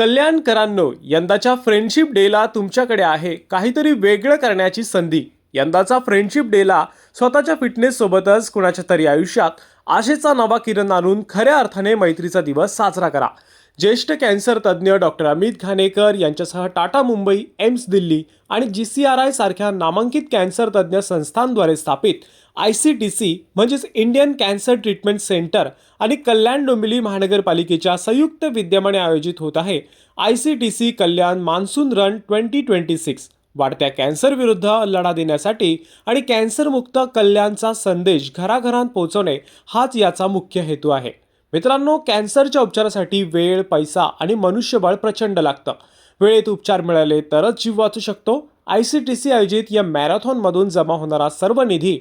कल्याणकरांनो, यंदाच्या फ्रेंडशिप डेला तुमच्याकडे आहे काहीतरी वेगळं करण्याची संधी. यंदाचा फ्रेंडशिप डेला स्वतःच्या फिटनेस सोबतच कुणाच्या तरी आयुष्यात आशेचा नवा किरण आणून खऱ्या अर्थाने मैत्रीचा दिवस साजरा करा. ज्येष्ठ कॅन्सर तज्ज्ञ डॉक्टर अमित घाणेकर यांच्यासह टाटा मुंबई, एम्स दिल्ली आणि GCRI सारख्या नामांकित कॅन्सर तज्ज्ञ संस्थांद्वारे स्थापित ICTC म्हणजेच इंडियन कॅन्सर ट्रीटमेंट सेंटर आणि कल्याण डोंबिवली महानगरपालिकेच्या संयुक्त विद्यमाने आयोजित होत आहे ICTC कल्याण मान्सून रन 2026. वाढत्या कॅन्सर विरुद्ध लढा देण्यासाठी आणि कॅन्सरमुक्त कल्याणचा संदेश घराघरात पोहोचवणे हाच याचा मुख्य हेतू आहे. मित्रांनो, कॅन्सरच्या उपचारासाठी वेळ, पैसा आणि मनुष्यबळ प्रचंड लागतं. वेळेत उपचार मिळाले तरच जीव वाचू शकतो. ICTC आयोजित या मॅरेथॉनमधून जमा होणारा सर्व निधी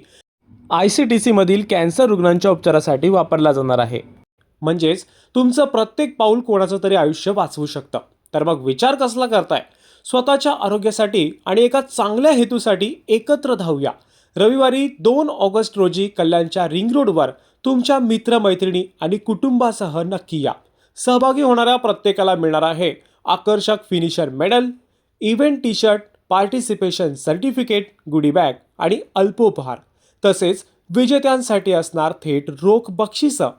ICTC मधील कॅन्सर रुग्णांच्या उपचारासाठी वापरला जाणार आहे. म्हणजेच तुमचं प्रत्येक पाऊल कोणाचं तरी आयुष्य वाचवू शकतं. तर मग विचार कसला करताय? स्वतःच्या आरोग्यासाठी आणि एका चांगल्या हेतूसाठी एकत्र धावूया. रविवारी 2 ऑगस्ट रोजी कल्याणच्या रिंग रोडवर तुमच्या मित्रमैत्रिणी आणि कुटुंबासह नक्की या. सहभागी होणाऱ्या प्रत्येकाला मिळणार आहे आकर्षक finisher medal, event T-shirt, participation certificate, goodie bag आणि अल्पोपहार. तसेच विजेत्यांसाठी असणार थेट रोख बक्षिसं.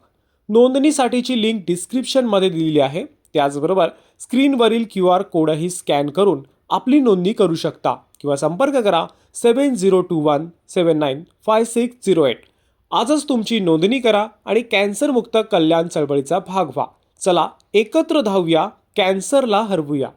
नोंदणीसाठीची लिंक डिस्क्रिप्शनमध्ये दिलेली आहे. त्याचबरोबर स्क्रीनवरील QR कोडही स्कॅन करून आपली नोंदणी करू शकता किंवा संपर्क करा 7021795608. आजच तुमची नोंदणी करा आणि कॅन्सरमुक्त कल्याण चळवळीचा भाग व्हा. चला एकत्र धावूया, कॅन्सरला हरवूया.